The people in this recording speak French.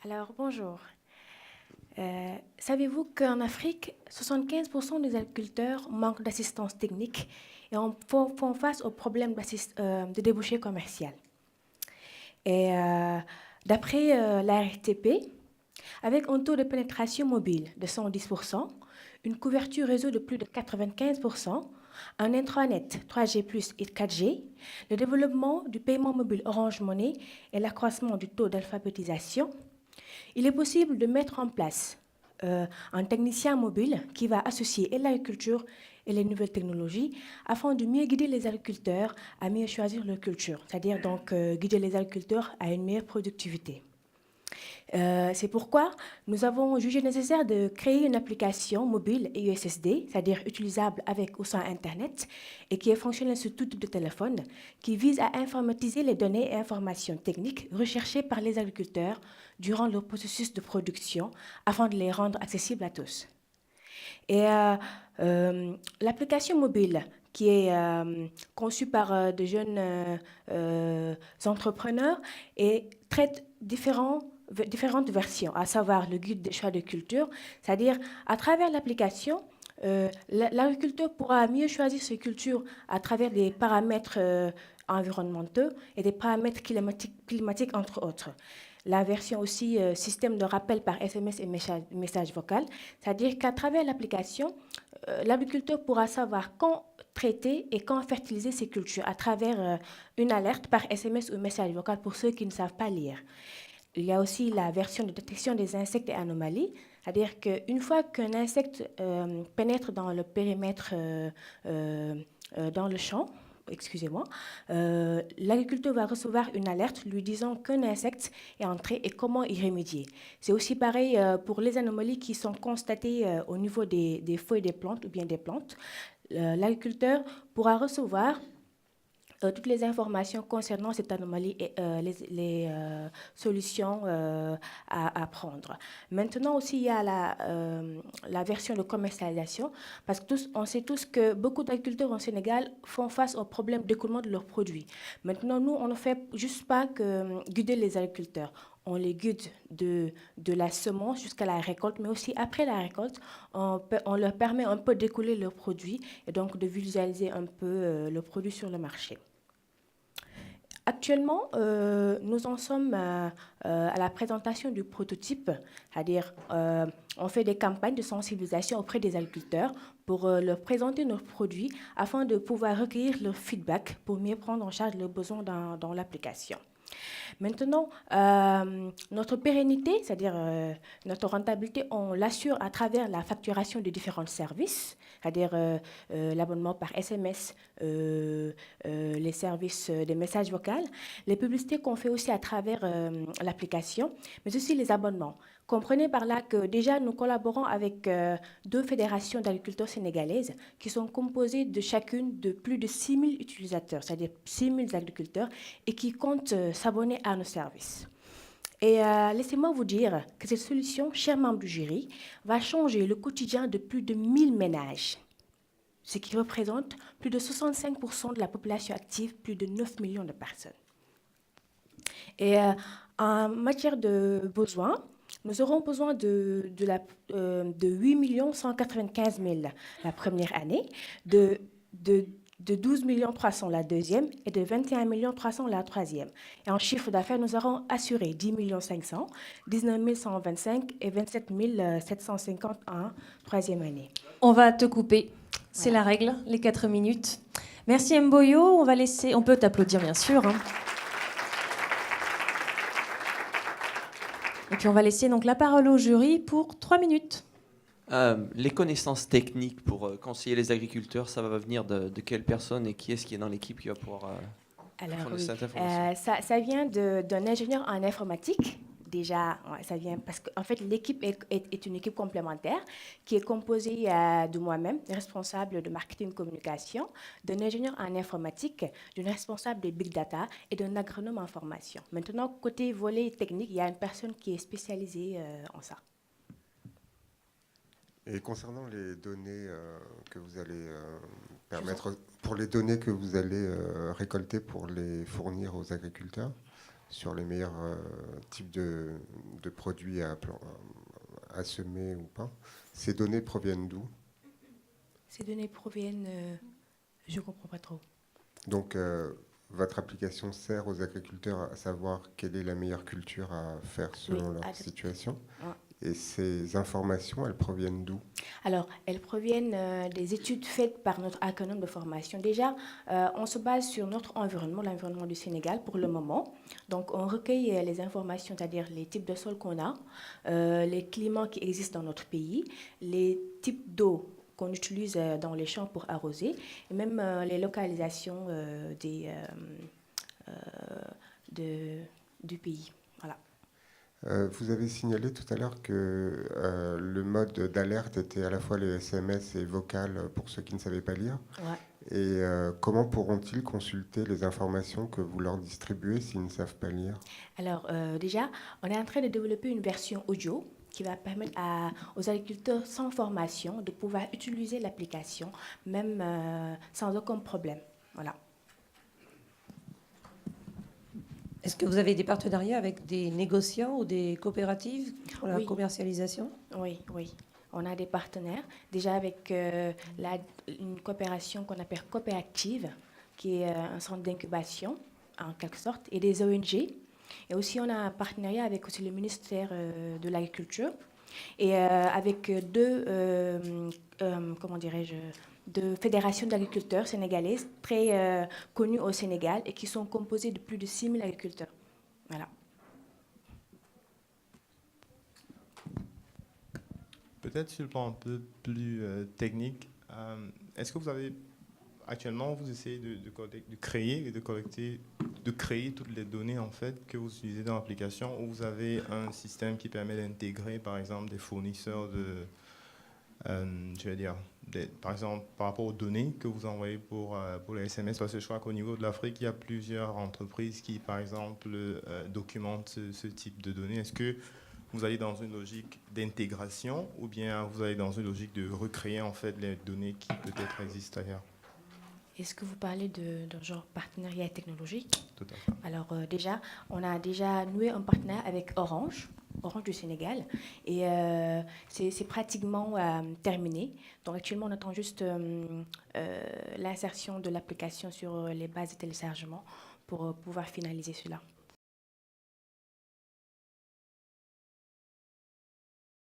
Alors, bonjour. Savez-vous qu'en Afrique, 75% des agriculteurs manquent d'assistance technique et font face aux problèmes de débouché commercial. Et d'après la RTP, avec un taux de pénétration mobile de 110%, une couverture réseau de plus de 95%, un intranet 3G+ et 4G, le développement du paiement mobile Orange Money et l'accroissement du taux d'alphabétisation, il est possible de mettre en place un technicien mobile qui va associer l'agriculture et les nouvelles technologies afin de mieux guider les agriculteurs à mieux choisir leur culture, c'est-à-dire donc guider les agriculteurs à une meilleure productivité. C'est pourquoi nous avons jugé nécessaire de créer une application mobile et USSD, c'est-à-dire utilisable avec ou sans Internet, et qui est fonctionnelle sur tout type de téléphone, qui vise à informatiser les données et informations techniques recherchées par les agriculteurs durant leur processus de production, afin de les rendre accessibles à tous. Et l'application mobile qui est conçue par de jeunes entrepreneurs et traite différentes versions, à savoir le guide des choix de culture, c'est-à-dire à travers l'application, l'agriculteur pourra mieux choisir ses cultures à travers des paramètres environnementaux et des paramètres climatiques entre autres. La version aussi système de rappel par SMS et message vocal, c'est-à-dire qu'à travers l'application, l'agriculteur pourra savoir quand traiter et quand fertiliser ses cultures à travers une alerte par SMS ou message vocal pour ceux qui ne savent pas lire. Il y a aussi la version de détection des insectes et anomalies, c'est-à-dire qu'une fois qu'un insecte pénètre dans le périmètre, dans le champ, excusez-moi, l'agriculteur va recevoir une alerte lui disant qu'un insecte est entré et comment y remédier. C'est aussi pareil pour les anomalies qui sont constatées au niveau des feuilles des plantes ou bien des plantes. L'agriculteur pourra recevoir toutes les informations concernant cette anomalie et les solutions à prendre. Maintenant aussi, il y a la version de commercialisation, parce que on sait tous que beaucoup d'agriculteurs au Sénégal font face au problème d'écoulement de leurs produits. Maintenant, nous, on ne fait juste pas que guider les agriculteurs. On les guide de la semence jusqu'à la récolte, mais aussi après la récolte, on leur permet un peu d'écouler leurs produits et donc de visualiser un peu le produit sur le marché. Actuellement, nous en sommes à la présentation du prototype, c'est-à-dire on fait des campagnes de sensibilisation auprès des agriculteurs pour leur présenter nos produits afin de pouvoir recueillir leur feedback pour mieux prendre en charge leurs besoins dans l'application. Maintenant, notre pérennité, c'est-à-dire notre rentabilité, on l'assure à travers la facturation des différents services, c'est-à-dire l'abonnement par SMS, les services des messages vocaux, les publicités qu'on fait aussi à travers l'application, mais aussi les abonnements. Comprenez par là que déjà nous collaborons avec deux fédérations d'agriculteurs sénégalaises qui sont composées de chacune de plus de 6 000 utilisateurs, c'est-à-dire 6 000 agriculteurs, et qui comptent s'abonner à nos services. Et laissez-moi vous dire que cette solution, chers membres du jury, va changer le quotidien de plus de 1000 ménages, ce qui représente plus de 65% de la population active, plus de 9 millions de personnes. Et en matière de besoins, nous aurons besoin de 8 195 000 la première année, de 12 300 000 la deuxième et de 21 300 000 la troisième. Et en chiffre d'affaires, nous aurons assuré 10 500 000, 19 125 et 27 750 en troisième année. On va te couper. C'est Voilà. la règle, les 4 minutes. Merci Mboyo. On peut t'applaudir bien sûr. Et puis on va laisser donc la parole au jury pour 3 minutes. Les connaissances techniques pour conseiller les agriculteurs, ça va venir de quelle personne et qui est-ce qui est dans l'équipe qui va pouvoir fournir cette information? Ça vient d'un ingénieur en informatique. Déjà, ouais, ça vient parce qu'en fait, l'équipe est une équipe complémentaire qui est composée de moi-même, responsable de marketing communication, d'un ingénieur en informatique, d'une responsable de big data et d'un agronome en formation. Maintenant, côté volet technique, il y a une personne qui est spécialisée en ça. Et concernant les données que vous allez permettre, pour les données que vous allez récolter pour les fournir aux agriculteurs, sur les meilleurs types de produits à semer ou pas. Ces données proviennent d'où? Ces données proviennent, je ne comprends pas trop. Donc, votre application sert aux agriculteurs à savoir quelle est la meilleure culture à faire selon leur situation. Ah. Et ces informations, elles proviennent d'où? Alors, elles proviennent des études faites par notre acronyme de formation. Déjà, on se base sur notre environnement, l'environnement du Sénégal pour le moment. Donc, on recueille les informations, c'est-à-dire les types de sol qu'on a, les climats qui existent dans notre pays, les types d'eau qu'on utilise dans les champs pour arroser, et même les localisations du pays. Voilà. Vous avez signalé tout à l'heure que le mode d'alerte était à la fois les SMS et vocal pour ceux qui ne savaient pas lire. Ouais. Et comment pourront-ils consulter les informations que vous leur distribuez s'ils ne savent pas lire? Alors déjà, on est en train de développer une version audio qui va permettre aux agriculteurs sans formation de pouvoir utiliser l'application, même sans aucun problème. Voilà. Est-ce que vous avez des partenariats avec des négociants ou des coopératives pour la Oui. commercialisation? Oui, oui. On a des partenaires, déjà avec une coopération qu'on appelle coopérative, qui est un centre d'incubation, en quelque sorte, et des ONG. Et aussi, on a un partenariat avec aussi le ministère de l'Agriculture et avec comment dirais-je, deux fédérations d'agriculteurs sénégalaises très connues au Sénégal et qui sont composées de plus de 6000 agriculteurs. Voilà. Peut-être sur le plan un peu plus technique, est-ce que vous avez actuellement, vous essayez de créer et de créer toutes les données en fait que vous utilisez dans l'application, ou vous avez un système qui permet d'intégrer par exemple des fournisseurs je vais dire, par exemple par rapport aux données que vous envoyez pour les SMS, parce que je crois qu'au niveau de l'Afrique, il y a plusieurs entreprises qui par exemple documentent ce type de données. Est-ce que vous allez dans une logique d'intégration ou bien vous allez dans une logique de recréer en fait les données qui peut-être existent ailleurs? Est-ce que vous parlez d'un genre partenariat technologique? Tout à fait. Alors déjà, on a déjà noué un partenariat avec Orange du Sénégal, et c'est pratiquement terminé. Donc actuellement, on attend juste l'insertion de l'application sur les bases de téléchargement pour pouvoir finaliser cela.